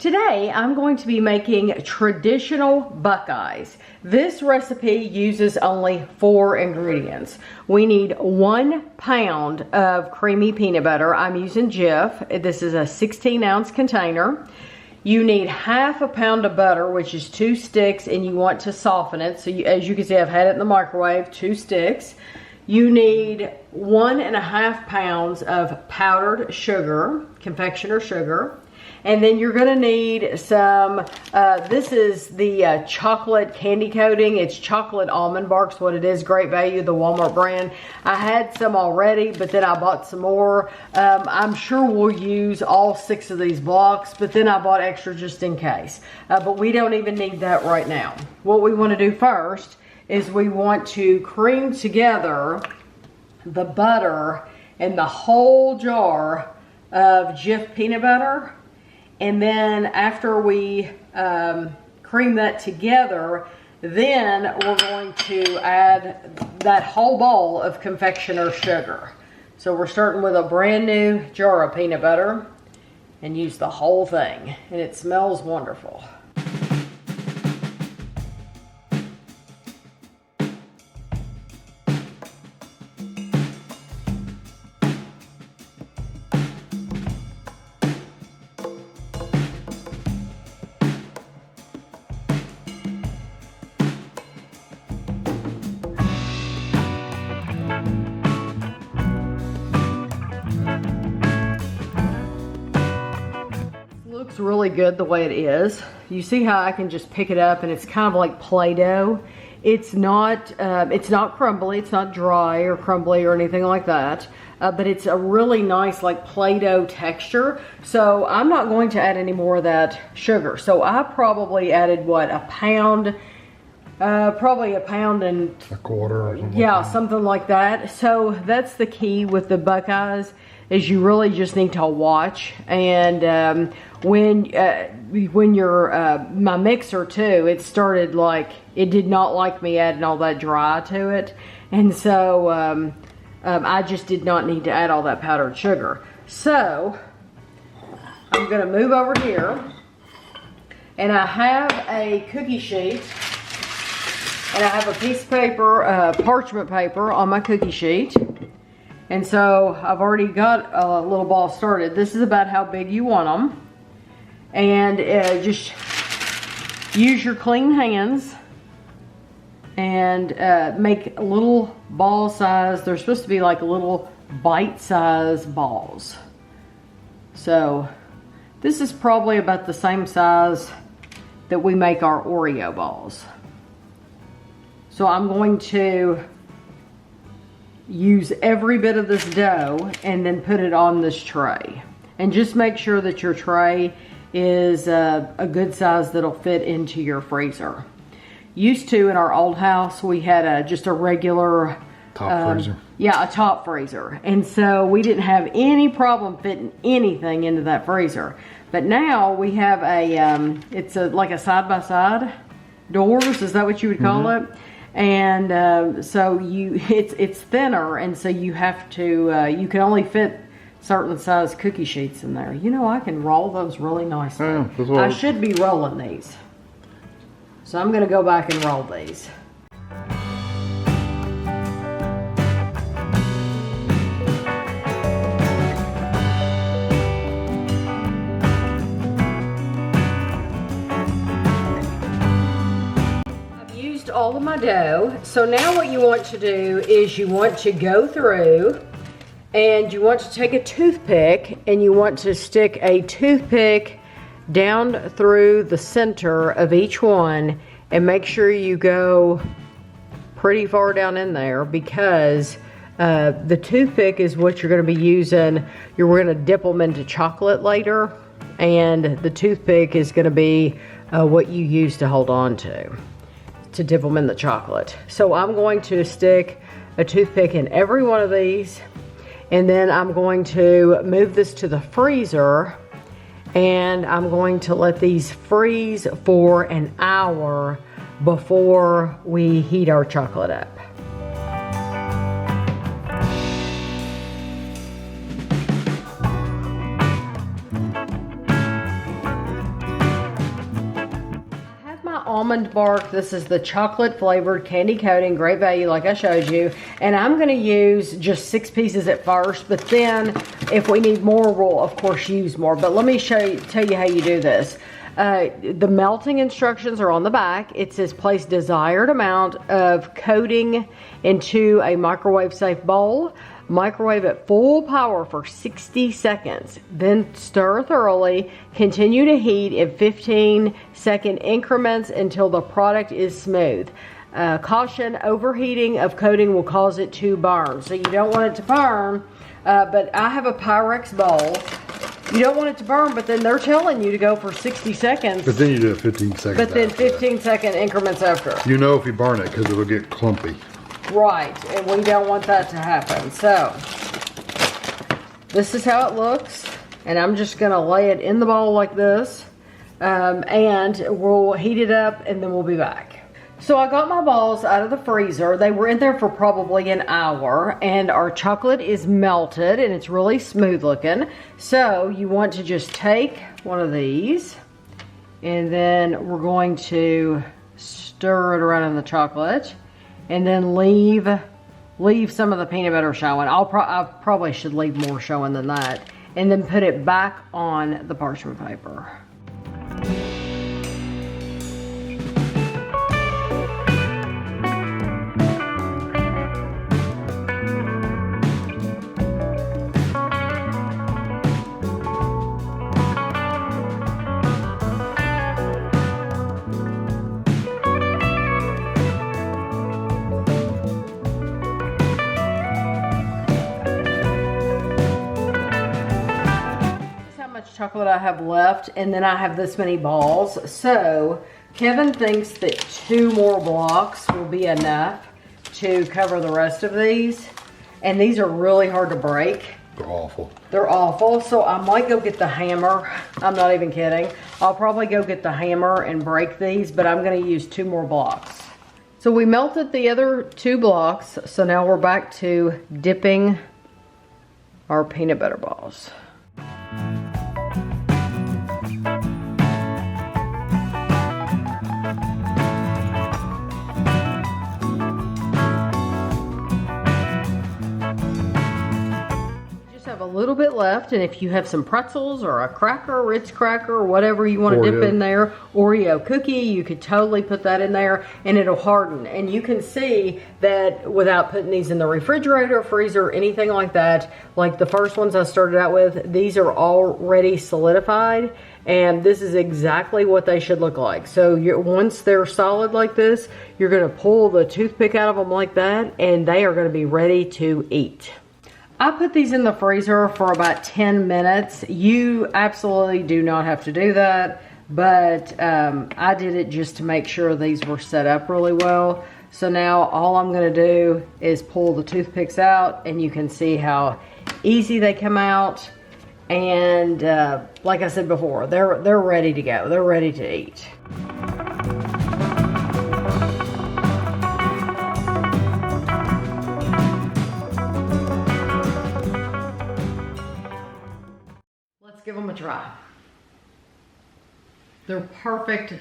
Today, I'm going to be making traditional Buckeyes. This recipe uses only 4 ingredients. We need 1 pound of creamy peanut butter. I'm using Jif. This is a 16-ounce container. You need half a pound of butter, which is 2 sticks, and you want to soften it. So as you can see, I've had it in the microwave, 2 sticks. You need 1.5 pounds of powdered sugar, confectioner sugar. And then you're gonna need some, this is the chocolate candy coating. It's chocolate almond barks, what it is, great value, the Walmart brand. I had some already, but then I bought some more. I'm sure we'll use all 6 of these blocks, but then I bought extra just in case. But we don't even need that right now. What we wanna do first is we want to cream together the butter and the whole jar of Jif peanut butter. And then after we cream that together, then we're going to add that whole bowl of confectioner sugar. So we're starting with a brand new jar of peanut butter and use the whole thing. And it smells wonderful. Looks really good the way it is. You see how I can just pick it up and it's kind of like Play-Doh. It's not crumbly, it's not dry or crumbly or anything like that, but it's a really nice like Play-Doh texture. So I'm not going to add any more of that sugar. So I probably added what, a pound, probably a pound and a quarter or something. Yeah, something like that. So that's the key with the Buckeyes, is you really just need to watch. And when you're my mixer too, it started like, it did not like me adding all that dry to it, and so I just did not need to add all that powdered sugar. So I'm gonna move over here, and I have a cookie sheet, and I have a piece of paper, parchment paper on my cookie sheet. And so I've already got a little ball started. This is about how big you want them. And just use your clean hands and make little ball size. They're supposed to be like little bite-sized balls. So this is probably about the same size that we make our Oreo balls. So I'm going to use every bit of this dough and then put it on this tray. And just make sure that your tray is a good size that'll fit into your freezer. Used to, in our old house, we had just a regular top freezer. Yeah, a top freezer. And so we didn't have any problem fitting anything into that freezer. But now we have a, it's like a side-by-side doors, is that what you would call it? And so it's thinner, and so you have to, you can only fit certain size cookie sheets in there. You know, I can roll those really nicely. I should be rolling these. So I'm gonna go back and roll these. All of my dough. So now what you want to do is you want to go through and you want to take a toothpick and you want to stick a toothpick down through the center of each one and make sure you go pretty far down in there, because the toothpick is what you're going to be using. We're going to dip them into chocolate later, and the toothpick is going to be what you use to hold on to dip them in the chocolate. So I'm going to stick a toothpick in every one of these, and then I'm going to move this to the freezer, and I'm going to let these freeze for an hour before we heat our chocolate up. almond bark. This is the chocolate flavored candy coating, great value like I showed you. And I'm gonna use just 6 pieces at first, but then if we need more, we'll of course use more. But let me tell you how you do this. The melting instructions are on the back. It says place desired amount of coating into a microwave safe bowl. Microwave at full power for 60 seconds. Then stir thoroughly. Continue to heat in 15-second increments until the product is smooth. Caution, overheating of coating will cause it to burn. So you don't want it to burn, but I have a Pyrex bowl. You don't want it to burn, but then they're telling you to go for 60 seconds. But then you do it 15 seconds. But then 15-second increments after. You know if you burn it because it will get clumpy. Right, and we don't want that to happen. So, this is how it looks. And I'm just going to lay it in the bowl like this. And we'll heat it up and then we'll be back. So I got my balls out of the freezer. They were in there for probably an hour. And our chocolate is melted and it's really smooth looking. So you want to just take one of these. And then we're going to stir it around in the chocolate. And then leave some of the peanut butter showing. I probably should leave more showing than that. And then put it back on the parchment paper. Chocolate I have left, and then I have this many balls. So Kevin thinks that 2 more blocks will be enough to cover the rest of these, and these are really hard to break. They're awful. They're awful. So I might go get the hammer. I'm not even kidding. I'll probably go get the hammer and break these, but I'm going to use 2 more blocks. So we melted the other 2 blocks, so now we're back to dipping our peanut butter balls. A little bit left, and if you have some pretzels or a cracker, Ritz cracker, or whatever you want to dip in there, Oreo cookie, you could totally put that in there and it'll harden. And you can see that without putting these in the refrigerator, freezer, anything like that. Like the first ones I started out with, these are already solidified, and this is exactly what they should look like. So once they're solid like this, you're going to pull the toothpick out of them like that, and they are going to be ready to eat. I put these in the freezer for about 10 minutes. You absolutely do not have to do that, but I did it just to make sure these were set up really well. So now all I'm going to do is pull the toothpicks out, and you can see how easy they come out. And like I said before, they're ready to go. They're ready to eat. Give them a try. They're perfect.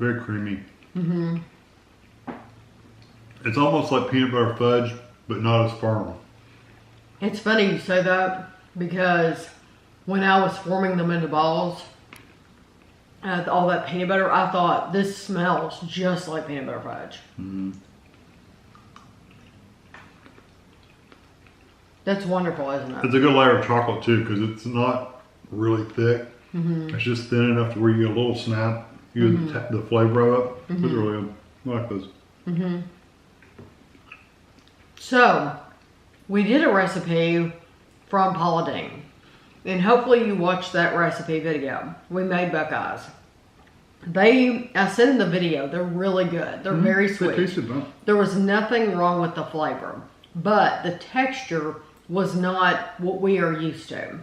Very creamy. It's almost like peanut butter fudge, but not as firm. It's funny you say that, because when I was forming them into balls, all that peanut butter, I thought this smells just like peanut butter fudge. That's wonderful, isn't it? It's a good layer of chocolate too, because it's not really thick. It's just thin enough to where you get a little snap. You get the flavor of it. It's really good. I like this. So, we did a recipe from Paula Deen. And hopefully you watched that recipe video. We made Buckeyes. I said in the video, they're really good. They're very sweet. There was nothing wrong with the flavor, but the texture was not what we are used to.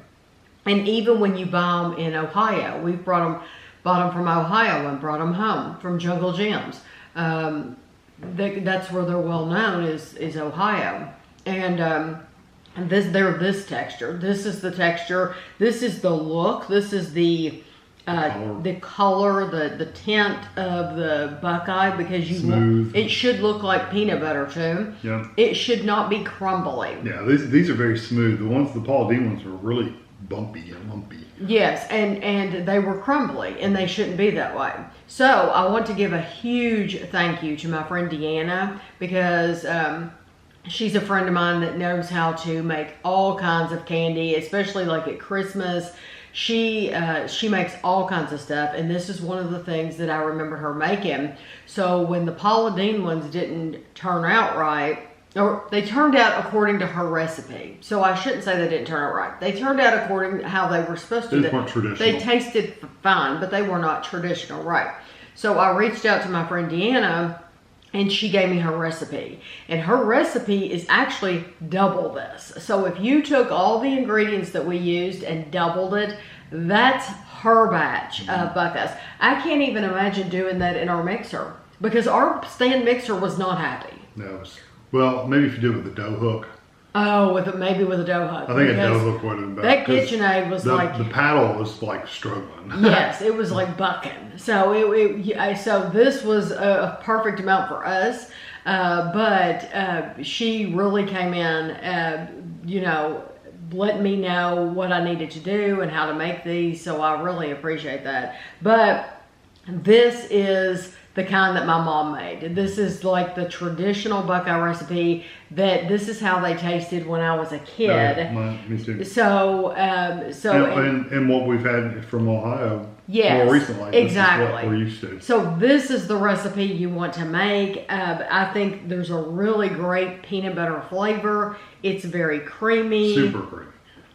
And even when you buy them in Ohio, we've bought them from Ohio and brought them home from Jungle Gems. that's where they're well known is Ohio. And they're this texture. This is the texture. This is the look. This is the color, the tint of the Buckeye, because it should look like peanut butter too. Yeah. It should not be crumbly. Yeah, these are very smooth. The Paul D ones were really bumpy and lumpy. Yes, and they were crumbly, and they shouldn't be that way. So I want to give a huge thank you to my friend Deanna, because she's a friend of mine that knows how to make all kinds of candy, especially like at Christmas. She makes all kinds of stuff, and this is one of the things that I remember her making. So when the Paula Deen ones didn't turn out right, or they turned out according to her recipe. So I shouldn't say they didn't turn out right. They turned out according to how they were supposed to. They weren't traditional. They tasted fine, but they were not traditional, right? So I reached out to my friend Deanna, and she gave me her recipe. And her recipe is actually double this. So if you took all the ingredients that we used and doubled it, that's her batch of Buckeyes. I can't even imagine doing that in our mixer, because our stand mixer was not happy. No, well, maybe if you do it with a dough hook. Oh, maybe with a dough hook. I think a dough hook would have been better. That KitchenAid was like... The paddle was like struggling. Yes, it was like bucking. So so this was a perfect amount for us. But she really came in, letting me know what I needed to do and how to make these. So I really appreciate that. But this is the kind that my mom made. This is like the traditional Buckeye recipe. This is how they tasted when I was a kid. Me too. So, and what we've had from Ohio more recently. Exactly. This is what we're used to. So this is the recipe you want to make. I think there's a really great peanut butter flavor. It's very creamy. Super creamy.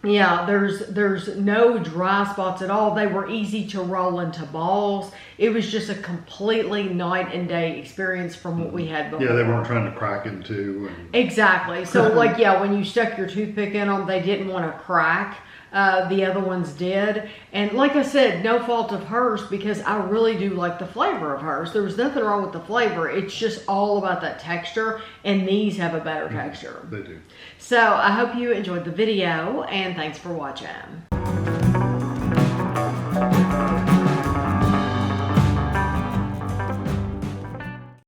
Yeah, there's no dry spots at all. They were easy to roll into balls. It was just a completely night and day experience from what we had before. Yeah, they weren't trying to crack into. Exactly. So when you stuck your toothpick in them, they didn't want to crack. The other ones did. And like I said, no fault of hers, because I really do like the flavor of hers. There was nothing wrong with the flavor. It's just all about that texture, and these have a better texture. They do. So I hope you enjoyed the video, and thanks for watching.